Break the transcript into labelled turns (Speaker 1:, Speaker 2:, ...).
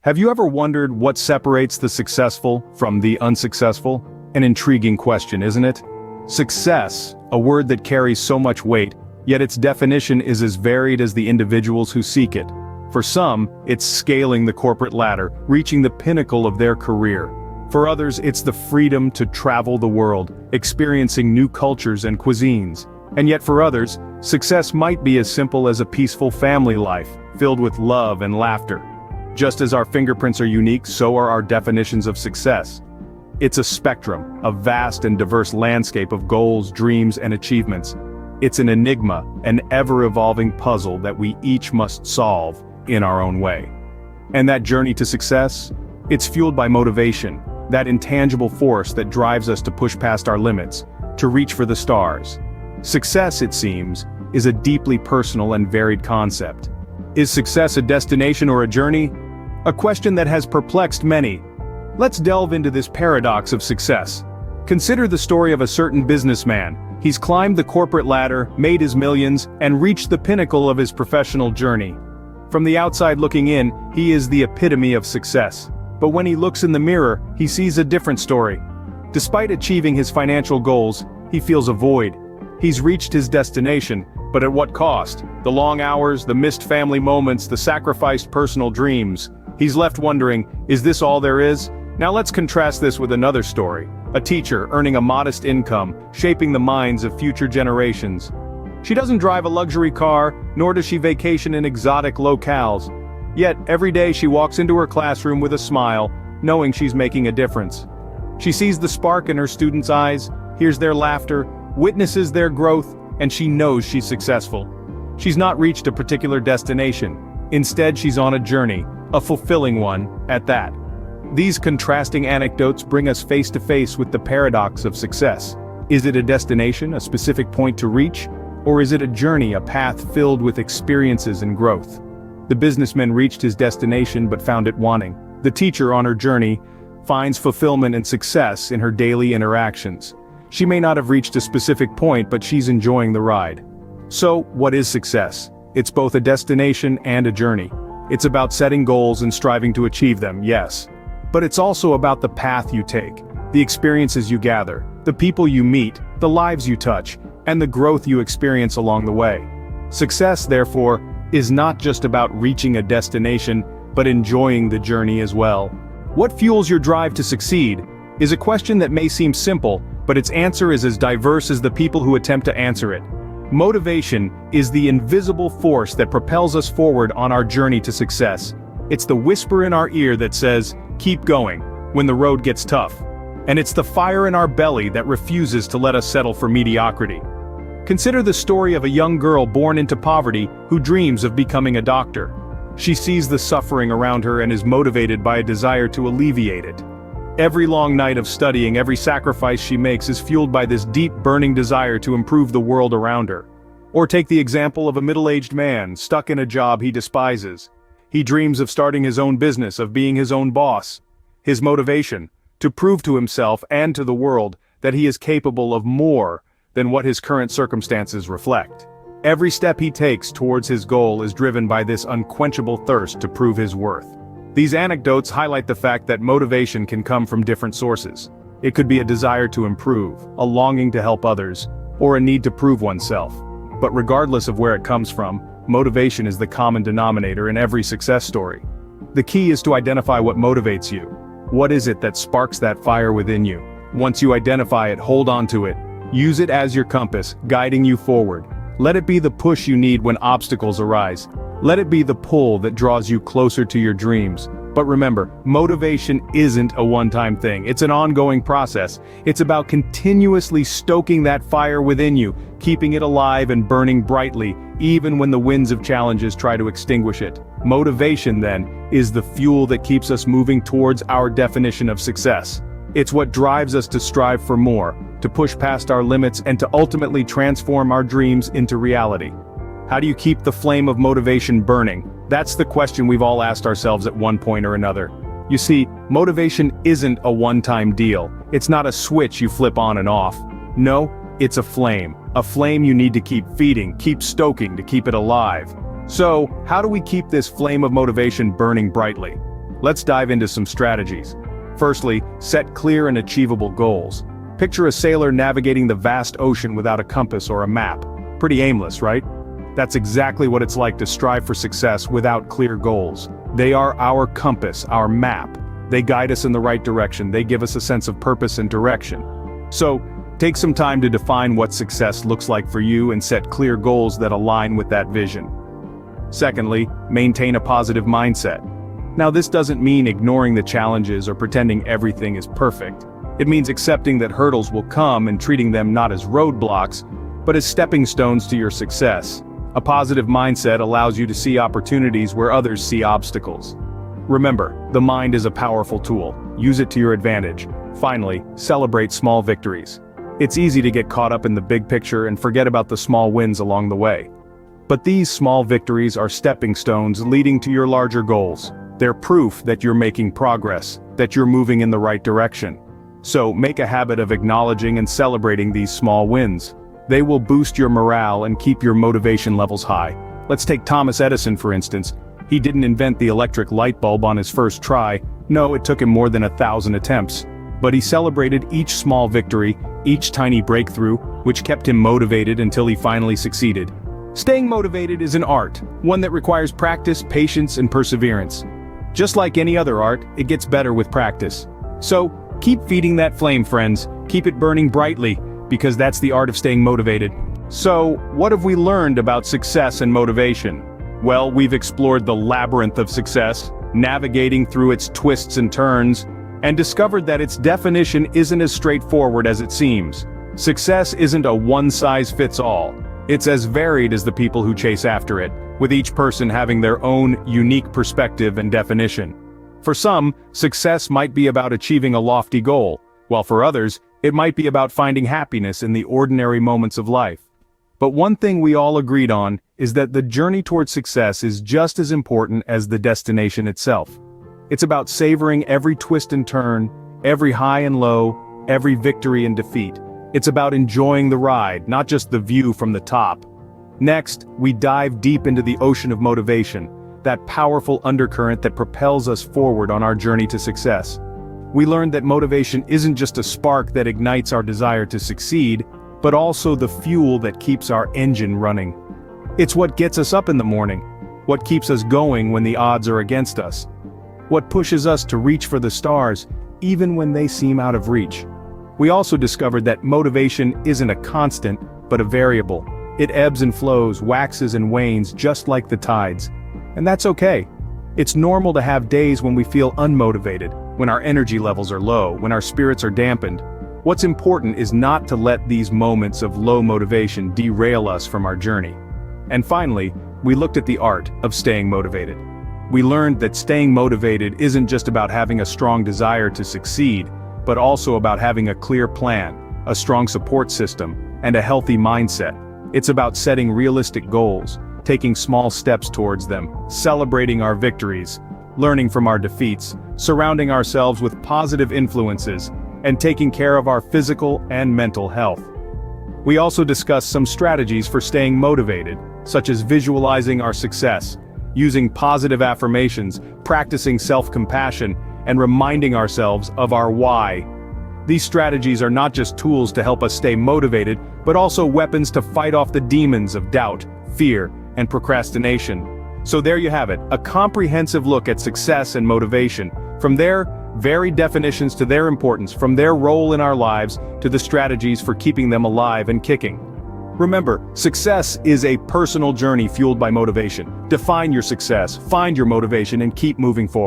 Speaker 1: Have you ever wondered what separates the successful from the unsuccessful? An intriguing question, isn't it? Success, a word that carries so much weight, yet its definition is as varied as the individuals who seek it. For some, it's scaling the corporate ladder, reaching the pinnacle of their career. For others, it's the freedom to travel the world, experiencing new cultures and cuisines. And yet for others, success might be as simple as a peaceful family life, filled with love and laughter. Just as our fingerprints are unique, so are our definitions of success. It's a spectrum, a vast and diverse landscape of goals, dreams, and achievements. It's an enigma, an ever-evolving puzzle that we each must solve in our own way. And that journey to success? It's fueled by motivation, that intangible force that drives us to push past our limits, to reach for the stars. Success, it seems, is a deeply personal and varied concept. Is success a destination or a journey? A question that has perplexed many. Let's delve into this paradox of success. Consider the story of a certain businessman. He's climbed the corporate ladder, made his millions, and reached the pinnacle of his professional journey. From the outside looking in, he is the epitome of success. But when he looks in the mirror, he sees a different story. Despite achieving his financial goals, he feels a void. He's reached his destination, but at what cost? The long hours, the missed family moments, the sacrificed personal dreams. He's left wondering, is this all there is? Now let's contrast this with another story. A teacher earning a modest income, shaping the minds of future generations. She doesn't drive a luxury car, nor does she vacation in exotic locales. Yet, every day she walks into her classroom with a smile, knowing she's making a difference. She sees the spark in her students' eyes, hears their laughter, witnesses their growth, and she knows she's successful. She's not reached a particular destination. Instead, she's on a journey, a fulfilling one, at that. These contrasting anecdotes bring us face to face with the paradox of success. Is it a destination, a specific point to reach? Or is it a journey, a path filled with experiences and growth? The businessman reached his destination but found it wanting. The teacher on her journey finds fulfillment and success in her daily interactions. She may not have reached a specific point, but she's enjoying the ride. So, what is success? It's both a destination and a journey. It's about setting goals and striving to achieve them, yes. But it's also about the path you take, the experiences you gather, the people you meet, the lives you touch, and the growth you experience along the way. Success, therefore, is not just about reaching a destination, but enjoying the journey as well. What fuels your drive to succeed is a question that may seem simple, but its answer is as diverse as the people who attempt to answer it. Motivation is the invisible force that propels us forward on our journey to success. It's the whisper in our ear that says, keep going, when the road gets tough. And it's the fire in our belly that refuses to let us settle for mediocrity. Consider the story of a young girl born into poverty who dreams of becoming a doctor. She sees the suffering around her and is motivated by a desire to alleviate it. Every long night of studying, every sacrifice she makes is fueled by this deep burning desire to improve the world around her. Or take the example of a middle-aged man stuck in a job he despises. He dreams of starting his own business, of being his own boss. His motivation, to prove to himself and to the world that he is capable of more than what his current circumstances reflect. Every step he takes towards his goal is driven by this unquenchable thirst to prove his worth. These anecdotes highlight the fact that motivation can come from different sources. It could be a desire to improve, a longing to help others, or a need to prove oneself. But regardless of where it comes from, motivation is the common denominator in every success story. The key is to identify what motivates you. What is it that sparks that fire within you? Once you identify it, hold on to it. Use it as your compass, guiding you forward. Let it be the push you need when obstacles arise. Let it be the pull that draws you closer to your dreams. But remember, motivation isn't a one-time thing. It's an ongoing process. It's about continuously stoking that fire within you, keeping it alive and burning brightly, even when the winds of challenges try to extinguish it. Motivation, then, is the fuel that keeps us moving towards our definition of success. It's what drives us to strive for more, to push past our limits, and to ultimately transform our dreams into reality. How do you keep the flame of motivation burning? That's the question we've all asked ourselves at one point or another. You see, motivation isn't a one-time deal. It's not a switch you flip on and off. No, it's a flame you need to keep feeding, keep stoking to keep it alive. So, how do we keep this flame of motivation burning brightly? Let's dive into some strategies. Firstly, set clear and achievable goals. Picture a sailor navigating the vast ocean without a compass or a map. Pretty aimless, right? That's exactly what it's like to strive for success without clear goals. They are our compass, our map. They guide us in the right direction. They give us a sense of purpose and direction. So, take some time to define what success looks like for you and set clear goals that align with that vision. Secondly, maintain a positive mindset. Now, this doesn't mean ignoring the challenges or pretending everything is perfect. It means accepting that hurdles will come and treating them not as roadblocks, but as stepping stones to your success. A positive mindset allows you to see opportunities where others see obstacles. Remember, the mind is a powerful tool. Use it to your advantage. Finally, celebrate small victories. It's easy to get caught up in the big picture and forget about the small wins along the way. But these small victories are stepping stones leading to your larger goals. They're proof that you're making progress, that you're moving in the right direction. So make a habit of acknowledging and celebrating these small wins. They will boost your morale and keep your motivation levels high. Let's take Thomas Edison for instance. He didn't invent the electric light bulb on his first try. No, it took him more than 1,000 attempts. But he celebrated each small victory, each tiny breakthrough, which kept him motivated until he finally succeeded. Staying motivated is an art, one that requires practice, patience, and perseverance. Just like any other art, it gets better with practice. So, keep feeding that flame, friends. Keep it burning brightly, because that's the art of staying motivated. So, what have we learned about success and motivation? Well, we've explored the labyrinth of success, navigating through its twists and turns, and discovered that its definition isn't as straightforward as it seems. Success isn't a one-size-fits-all. It's as varied as the people who chase after it, with each person having their own unique perspective and definition. For some, success might be about achieving a lofty goal, while for others, it might be about finding happiness in the ordinary moments of life. But one thing we all agreed on is that the journey towards success is just as important as the destination itself. It's about savoring every twist and turn, every high and low, every victory and defeat. It's about enjoying the ride, not just the view from the top. Next, we dive deep into the ocean of motivation, that powerful undercurrent that propels us forward on our journey to success. We learned that motivation isn't just a spark that ignites our desire to succeed, but also the fuel that keeps our engine running. It's what gets us up in the morning, what keeps us going when the odds are against us, what pushes us to reach for the stars, even when they seem out of reach. We also discovered that motivation isn't a constant, but a variable. It ebbs and flows, waxes and wanes just like the tides. And that's okay. It's normal to have days when we feel unmotivated, when our energy levels are low, when our spirits are dampened. What's important is not to let these moments of low motivation derail us from our journey. And finally, we looked at the art of staying motivated. We learned that staying motivated isn't just about having a strong desire to succeed, but also about having a clear plan, a strong support system, and a healthy mindset. It's about setting realistic goals, taking small steps towards them, celebrating our victories, learning from our defeats, surrounding ourselves with positive influences, and taking care of our physical and mental health. We also discussed some strategies for staying motivated, such as visualizing our success, using positive affirmations, practicing self-compassion, and reminding ourselves of our why. These strategies are not just tools to help us stay motivated, but also weapons to fight off the demons of doubt, fear, and procrastination. So there you have it, a comprehensive look at success and motivation, from their varied definitions to their importance, from their role in our lives to the strategies for keeping them alive and kicking. Remember, success is a personal journey fueled by motivation. Define your success, find your motivation, and keep moving forward.